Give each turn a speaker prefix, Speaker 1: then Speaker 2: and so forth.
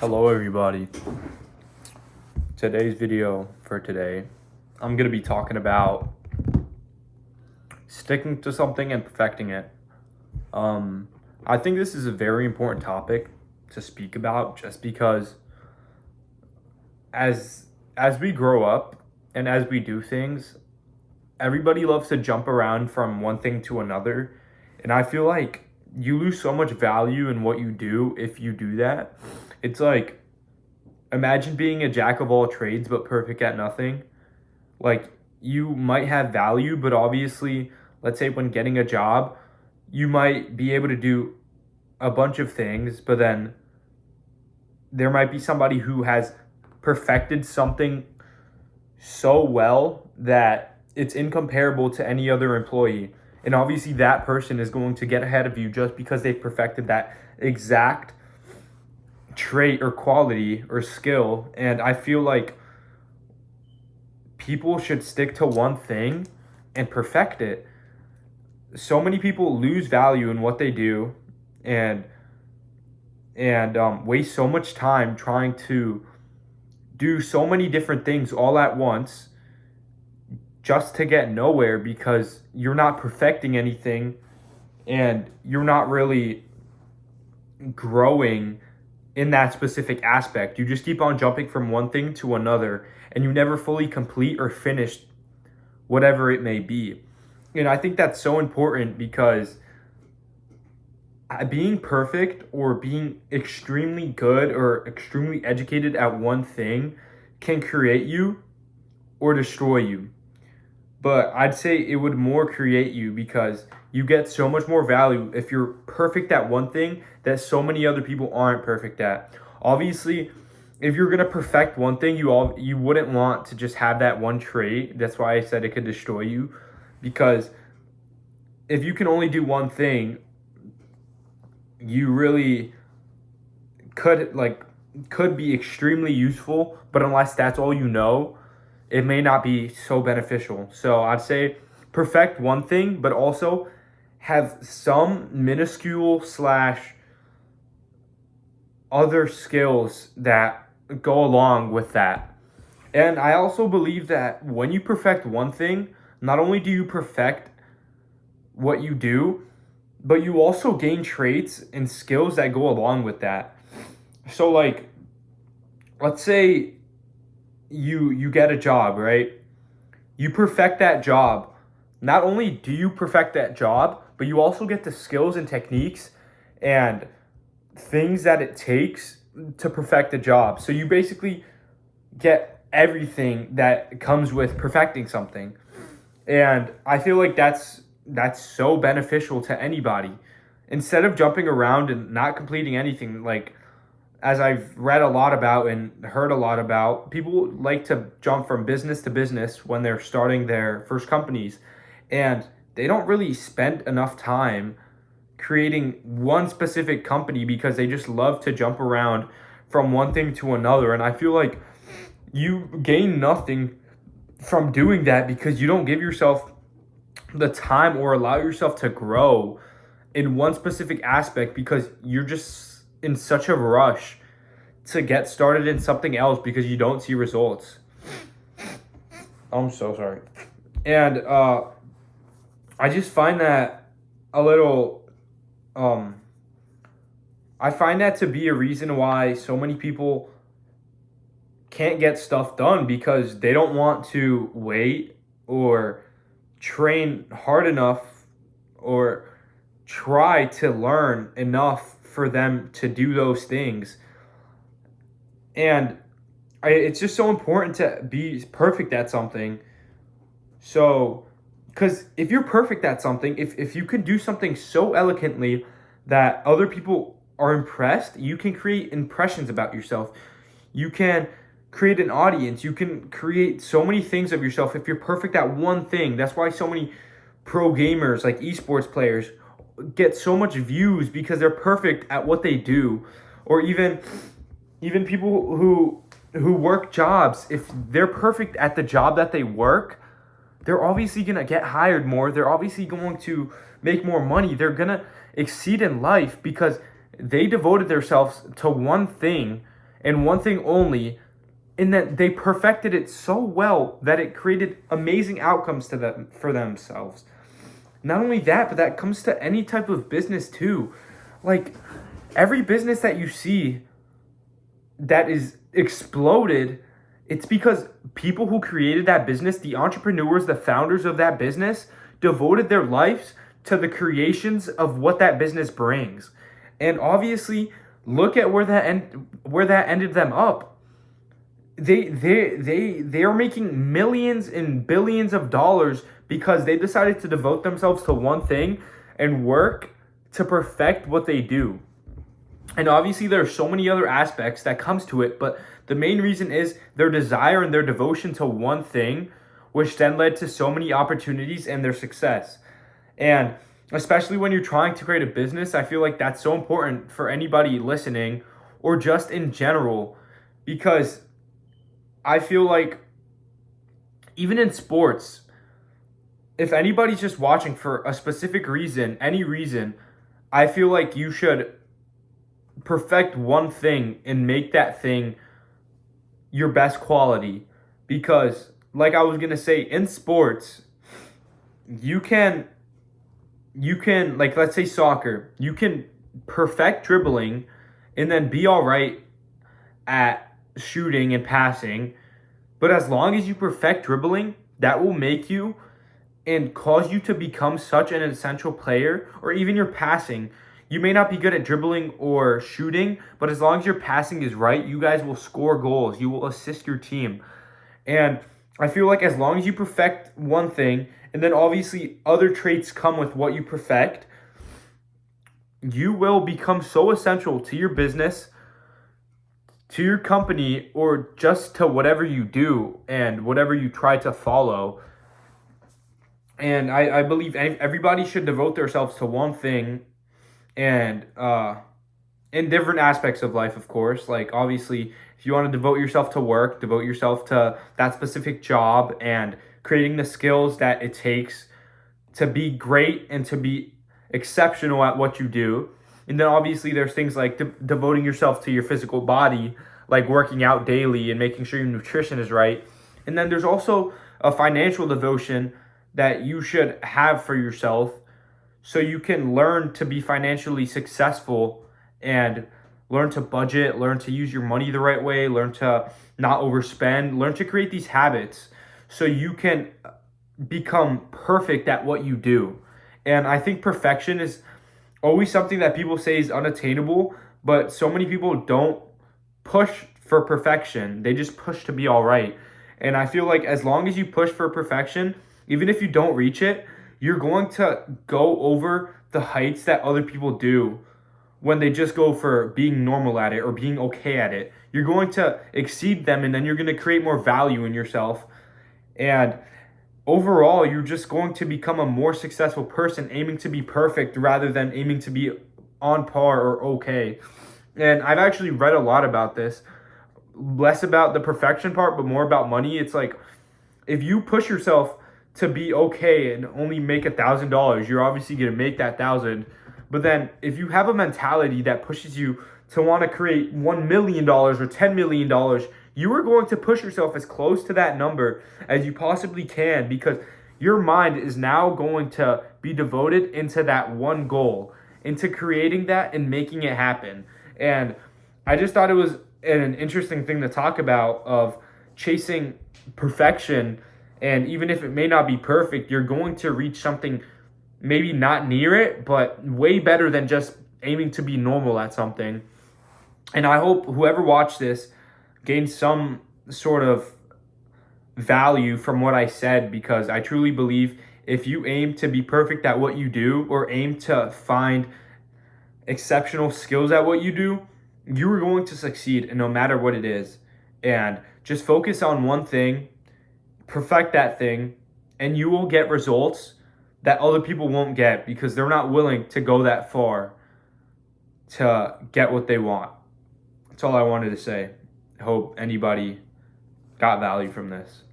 Speaker 1: Hello everybody. Today's video for today, I'm going to be talking about sticking to something and perfecting it. I think this is a very important topic to speak about just because as we grow up and as we do things, everybody loves to jump around from one thing to another, and I feel like you lose so much value in what you do if you do that. It's like, imagine being a jack of all trades but perfect at nothing. Like, you might have value, but obviously, let's say when getting a job, you might be able to do a bunch of things, but then there might be somebody who has perfected something so well that it's incomparable to any other employee. And obviously, that person is going to get ahead of you just because they've perfected that exact trait or quality or skill. And I feel like people should stick to one thing and perfect it. So many people lose value in what they do and waste so much time trying to do so many different things all at once just to get nowhere because you're not perfecting anything and you're not really growing in that specific aspect. You just keep on jumping from one thing to another and you never fully complete or finish whatever it may be. And I think that's so important because being perfect or being extremely good or extremely educated at one thing can create you or destroy you. But I'd say it would more create you because you get so much more value if you're perfect at one thing that so many other people aren't perfect at. Obviously, if you're gonna perfect one thing, you wouldn't want to just have that one trait. That's why I said it could destroy you, because if you can only do one thing, you really could be extremely useful, but unless that's all you know, it may not be so beneficial. So I'd say perfect one thing, but also have some minuscule slash other skills that go along with that. And I also believe that when you perfect one thing, not only do you perfect what you do, but you also gain traits and skills that go along with that. So like, let's say you get a job, right? You perfect that job. Not only do you perfect that job, but you also get the skills and techniques and things that it takes to perfect the job. So you basically get everything that comes with perfecting something. And I feel like that's so beneficial to anybody. Instead of jumping around and not completing anything, like, as I've read a lot about and heard a lot about, people like to jump from business to business when they're starting their first companies. And they don't really spend enough time creating one specific company because they just love to jump around from one thing to another. And I feel like you gain nothing from doing that because you don't give yourself the time or allow yourself to grow in one specific aspect because you're just in such a rush to get started in something else because you don't see results. I'm so sorry. And I just find that a little I find that to be a reason why so many people can't get stuff done because they don't want to wait or train hard enough or try to learn enough for them to do those things. And it's just so important to be perfect at something. So, because if you're perfect at something, if you can do something so elegantly that other people are impressed, you can create impressions about yourself. You can create an audience. You can create so many things of yourself if you're perfect at one thing. That's why so many pro gamers, like esports players, get so much views because they're perfect at what they do. Or even people who work jobs, if they're perfect at the job that they work, they're obviously going to get hired more. They're obviously going to make more money. They're going to exceed in life because they devoted themselves to one thing and one thing only, in that they perfected it so well that it created amazing outcomes to them for themselves. Not only that, but that comes to any type of business too. Like every business that you see that is exploded, it's because people who created that business, the entrepreneurs, the founders of that business, devoted their lives to the creations of what that business brings. And obviously, look at where that ended them up. They are making millions and billions of dollars because they decided to devote themselves to one thing and work to perfect what they do. And obviously there are so many other aspects that comes to it, but the main reason is their desire and their devotion to one thing, which then led to so many opportunities and their success. And especially when you're trying to create a business, I feel like that's so important for anybody listening or just in general, because I feel like even in sports, if anybody's just watching for a specific reason, any reason, I feel like you should perfect one thing and make that thing your best quality. Because like I was going to say, in sports, you can like, let's say soccer, you can perfect dribbling and then be all right at shooting and passing, but as long as you perfect dribbling, that will make you and cause you to become such an essential player. Or even your passing, you may not be good at dribbling or shooting, but as long as your passing is right, you guys will score goals, you will assist your team. And I feel like as long as you perfect one thing, and then obviously other traits come with what you perfect, you will become so essential to your business, to your company, or just to whatever you do and whatever you try to follow. And I believe everybody should devote themselves to one thing, and in different aspects of life, of course. Like obviously, if you want to devote yourself to work, devote yourself to that specific job and creating the skills that it takes to be great and to be exceptional at what you do. And then obviously there's things like devoting yourself to your physical body, like working out daily and making sure your nutrition is right. And then there's also a financial devotion that you should have for yourself, so you can learn to be financially successful and learn to budget, learn to use your money the right way, learn to not overspend, learn to create these habits so you can become perfect at what you do. And I think perfection is always something that people say is unattainable, but so many people don't push for perfection. They just push to be all right. And I feel like as long as you push for perfection, even if you don't reach it, you're going to go over the heights that other people do when they just go for being normal at it or being okay at it. You're going to exceed them, and then you're going to create more value in yourself. And overall, you're just going to become a more successful person, aiming to be perfect rather than aiming to be on par or okay. And I've actually read a lot about this, less about the perfection part, but more about money. It's like, if you push yourself to be okay and only make $1,000, you're obviously going to make that 1,000. But then if you have a mentality that pushes you to want to create $1 million or $10 million, you are going to push yourself as close to that number as you possibly can, because your mind is now going to be devoted into that one goal, into creating that and making it happen. And I just thought it was an interesting thing to talk about, of chasing perfection. And even if it may not be perfect, you're going to reach something maybe not near it, but way better than just aiming to be normal at something. And I hope whoever watched this gained some sort of value from what I said, because I truly believe if you aim to be perfect at what you do, or aim to find exceptional skills at what you do, you are going to succeed, and no matter what it is. And just focus on one thing, perfect that thing, and you will get results that other people won't get, because they're not willing to go that far to get what they want. That's all I wanted to say. I hope anybody got value from this.